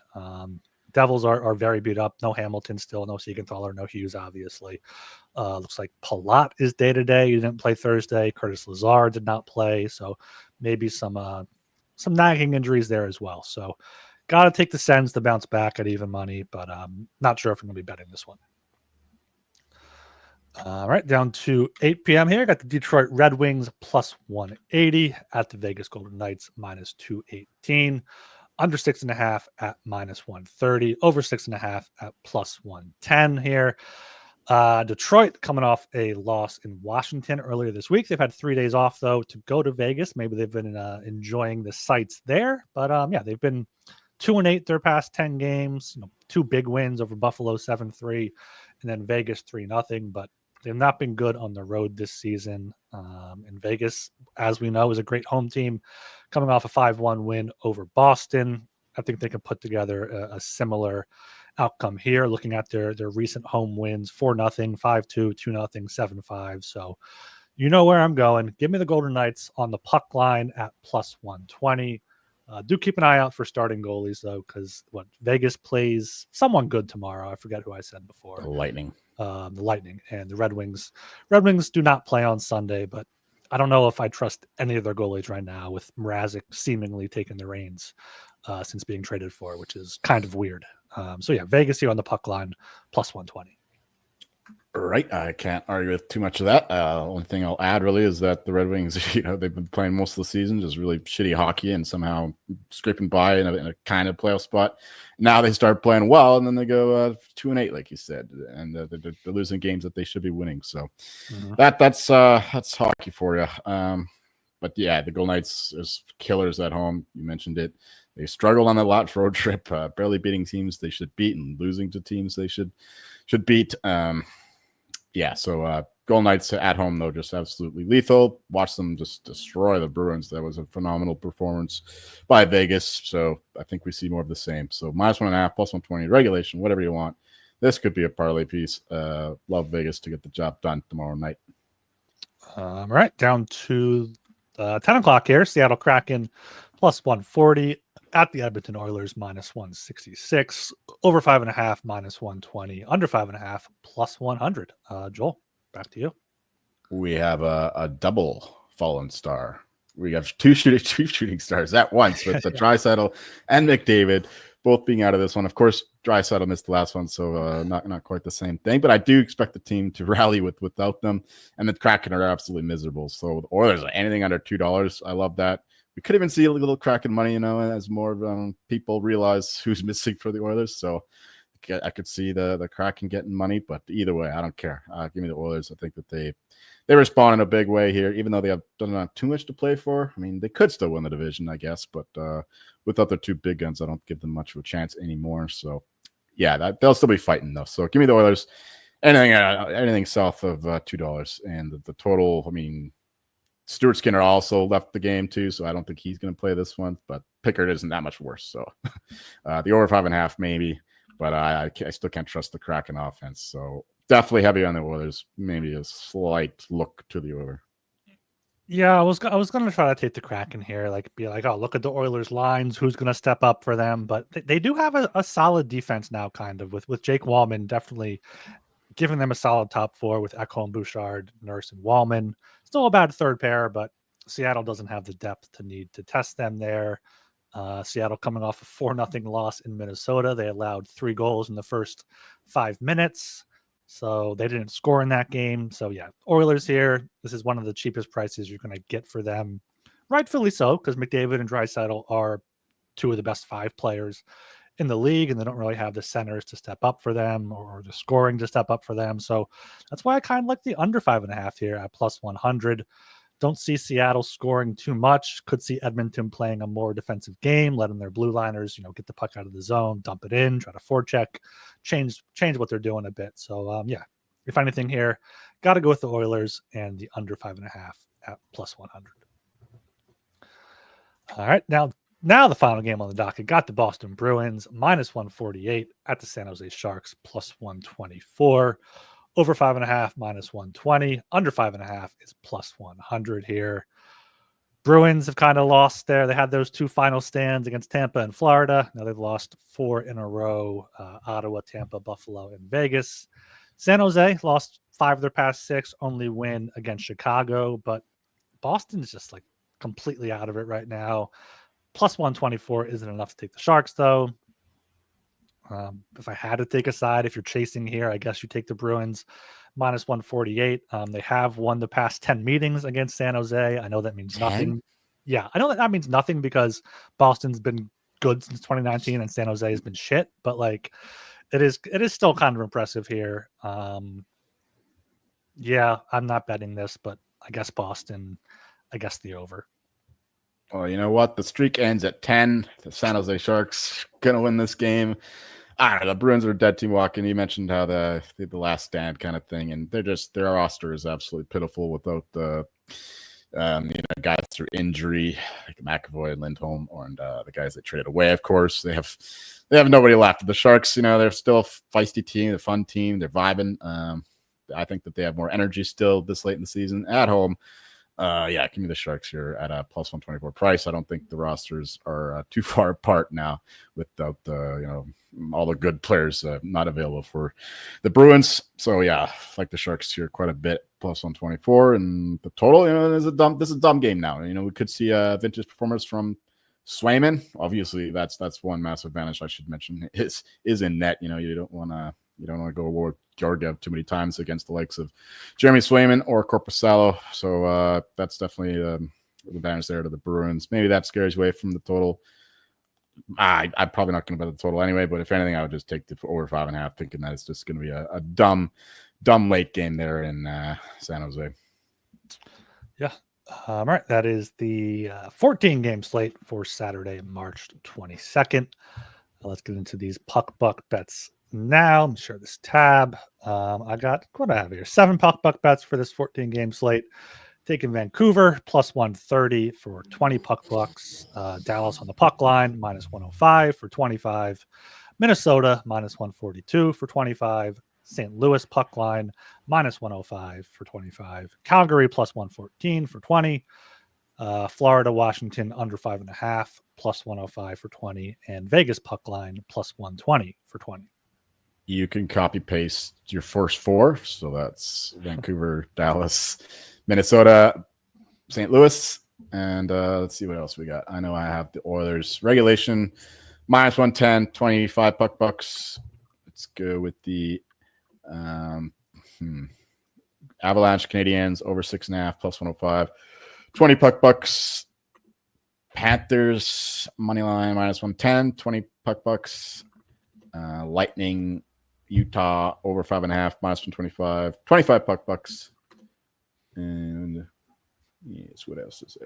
Devils are very beat up. No Hamilton still, no Siegenthaler, no Hughes, obviously. Looks like Palat is day-to-day. He didn't play Thursday. Curtis Lazar did not play. So maybe some nagging injuries there as well. So got to take the Sens to bounce back at even money, but not sure if I'm going to be betting this one. All right, down to 8 p.m. here. Got the Detroit Red Wings plus 180 at the Vegas Golden Knights minus 218. Under 6.5 at minus 130. Over 6.5 at plus 110 here. Detroit coming off a loss in Washington earlier this week. They've had 3 days off, though, to go to Vegas. Maybe they've been enjoying the sights there. But yeah, they've been 2-8 their past 10 games. 2 big wins over Buffalo 7-3 and then Vegas 3-0. But they've not been good on the road this season. And Vegas, as we know, is a great home team coming off a 5-1 win over Boston. I think they can put together a similar outcome here, looking at their recent home wins: 4-0, 5-2, 2-0, 7-5. So you know where I'm going. Give me the Golden Knights on the puck line at plus 120. Do keep an eye out for starting goalies, though, because Vegas plays someone good tomorrow. I forget who I said before. The Lightning. The Lightning and the Red Wings. Red Wings do not play on Sunday, but I don't know if I trust any of their goalies right now, with Mrazek seemingly taking the reins since being traded for, which is kind of weird. So yeah, Vegas here on the puck line, plus 120. Right. I can't argue with too much of that. Only thing I'll add really is that the Red Wings, they've been playing most of the season just really shitty hockey and somehow scraping by in a kind of playoff spot. Now they start playing well, and then they go 2-8, like you said, and they're losing games that they should be winning. So that's hockey for you. But yeah, the Golden Knights is killers at home. You mentioned it. They struggled on that last road trip, barely beating teams they should beat and losing to teams they should beat. Yeah, so Golden Knights at home, though, just absolutely lethal. Watch them just destroy the Bruins. That was a phenomenal performance by Vegas. So I think we see more of the same. So -1.5, plus 120, regulation, whatever you want. This could be a parlay piece. Love Vegas to get the job done tomorrow night. All right, down to 10 o'clock here. Seattle Kraken plus 140 at the Edmonton Oilers -166. Over 5.5 -120. Under 5.5 plus 100. Joel, back to you. We have a double fallen star. We have two shooting stars at once with the Draisaitl and McDavid both being out of this one. Of course, Draisaitl missed the last one, so not quite the same thing. But I do expect the team to rally without them. And the Kraken are absolutely miserable. So the Oilers, anything under $2, I love that. We could even see a little Kraken money, as more people realize who's missing for the Oilers. So I could see the Kraken getting money, but either way, I don't care. Give me the Oilers. I think that they respond in a big way here, even though they have done not too much to play for. I mean, they could still win the division, I guess, but without their 2 big guns, I don't give them much of a chance anymore. So yeah, they'll still be fighting though. So give me the Oilers. Anything south of $2, and the total. I mean, Stuart Skinner also left the game too, so I don't think he's going to play this one. But Pickard isn't that much worse. So the over 5.5 maybe, but I still can't trust the Kraken offense. So definitely heavy on the Oilers. Maybe a slight look to the over. Yeah, I was going to try to take the Kraken here, be like, oh, look at the Oilers lines, who's going to step up for them. But they do have a solid defense now, kind of with Jake Wallman definitely giving them a solid top 4 with Ekholm, Bouchard, Nurse, and Wallman. Still a bad third pair, but Seattle doesn't have the depth to need to test them there. Seattle coming off a 4-0 loss in Minnesota. They allowed 3 goals in the first 5 minutes, so they didn't score in that game. So yeah, Oilers here. This is one of the cheapest prices you're going to get for them. Rightfully so, because McDavid and Draisaitl are 2 of the best 5 players in the league, and they don't really have the centers to step up for them or the scoring to step up for them. So that's why I kind of like the under 5.5 here at plus 100. Don't see Seattle scoring too much. Could see Edmonton playing a more defensive game, letting their blue liners, get the puck out of the zone, dump it in, try to forecheck, change what they're doing a bit. So yeah, if anything here, got to go with the Oilers and the under 5.5 at plus 100. All right, now the final game on the docket, got the Boston Bruins -148 at the San Jose Sharks plus 124. Over 5.5 -120. Under 5.5 is plus 100 here. Bruins have kind of lost there. They had those 2 final stands against Tampa and Florida. Now they've lost 4 in a row: Ottawa, Tampa, Buffalo, and Vegas. San Jose lost 5 of their past 6, only win against Chicago. But Boston's just completely out of it right now. Plus 124 isn't enough to take the Sharks, though. If I had to take a side, if you're chasing here, I guess you take the Bruins -148. They have won the past 10 meetings against San Jose. I know that means nothing. Yeah, I know that means nothing because Boston's been good since 2019 and San Jose has been shit. But it is still kind of impressive here. Yeah, I'm not betting this, but I guess Boston. I guess the over. Well, you know what? The streak ends at 10. The San Jose Sharks gonna win this game. I don't know. The Bruins are a dead team walking. You mentioned how the last stand kind of thing, and their roster is absolutely pitiful without the guys through injury like McAvoy and Lindholm, and the guys they traded away. Of course, they have nobody left. The Sharks, they're still a feisty team, they're a fun team, they're vibing. I think that they have more energy still this late in the season at home. Give me the Sharks here at a plus 124 price. I don't think the rosters are too far apart now without all the good players not available for the Bruins. So yeah, like the Sharks here quite a bit, plus 124, and the total. This is a dumb game now. We could see a vintage performance from Swayman. Obviously, that's one massive advantage I should mention is in net. You don't want to go with Georgiev too many times against the likes of Jeremy Swayman or Korpisalo. So that's definitely the advantage there to the Bruins. Maybe that scares away from the total. I'm probably not going to bet the total anyway, but if anything, I would just take the over 5.5, thinking that it's just going to be a dumb late game there in San Jose. Yeah. All right. That is the 14-game slate for Saturday, March 22nd. Let's get into these puck buck bets now. Let me share this tab. I got what I have here: 7 puck buck bets for this 14-game slate. Taking Vancouver plus 130 for 20 puck bucks. Dallas on the puck line minus 105 for 25. Minnesota minus 142 for 25. St. Louis puck line minus 105 for 25. Calgary plus 114 for 20. Florida, Washington under 5.5 plus 105 for 20. And Vegas puck line plus 120 for 20. You can copy paste your first 4. So that's Vancouver, Dallas, Minnesota, St. Louis, and let's see what else we got. I know I have the Oilers regulation minus 110, 25 puck bucks. Let's go with the Avalanche Canadiens over 6.5 plus 105, 20 puck bucks. Panthers money line minus 110, 20 puck bucks. Lightning Utah over 5.5 minus 125, 25 puck bucks. And yes, what else is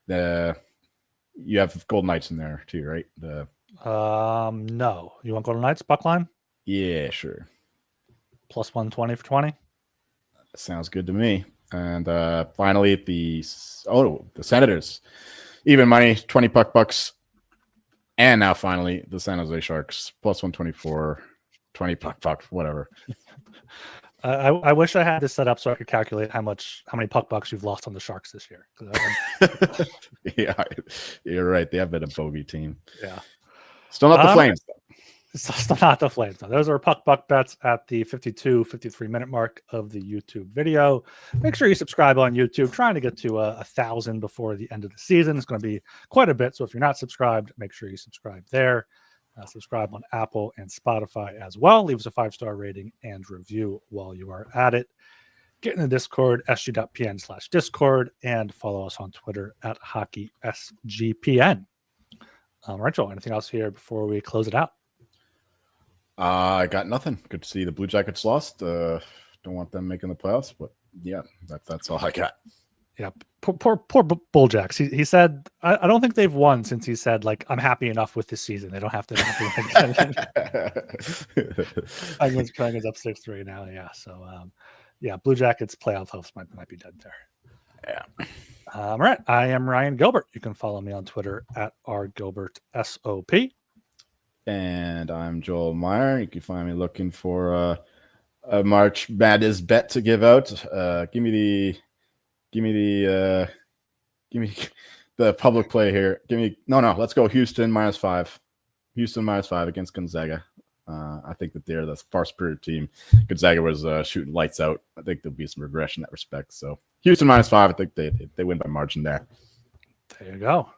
there? You have Golden Knights in there too, right? No. You want Golden Knights puck line? Yeah, sure. Plus 120 for 20. Sounds good to me. And finally, the Senators, even money, 20 puck bucks, and now finally the San Jose Sharks plus 124, 20 puck bucks, whatever. I wish I had this set up so I could calculate how many puck bucks you've lost on the Sharks this year. Yeah, you're right. They have been a bogey team. Yeah. Still not the Flames. Still not the Flames. Those are puck buck bets at the 53 minute mark of the YouTube video. Make sure you subscribe on YouTube. Trying to get to 1,000 before the end of the season. It's going to be quite a bit. So if you're not subscribed, make sure you subscribe there. Subscribe on Apple and Spotify as well. Leave us a 5-star rating and review while you are at it. Get in the Discord, sg.pn/Discord, and follow us on Twitter at HockeySGPN. All right, Joel, anything else here before we close it out? I got nothing. Good to see the Blue Jackets lost. Don't want them making the playoffs, but yeah, that's all I got. Yeah, poor Bull Jacks. He said, I don't think they've won since he said, like, I'm happy enough with this season. They don't have to. Penguins up 6-3 now. Yeah, so Blue Jackets playoff hopes might be dead there. Yeah. All right. I am Ryan Gilbert. You can follow me on Twitter at rgilbertsop. And I'm Joel Meyer. You can find me looking for a March Madness bet to give out. Give me the public play here. Let's go Houston -5. Houston -5 against Gonzaga. I think that they're the far superior team. Gonzaga was shooting lights out. I think there'll be some regression in that respect. So Houston -5. I think they win by margin there. There you go.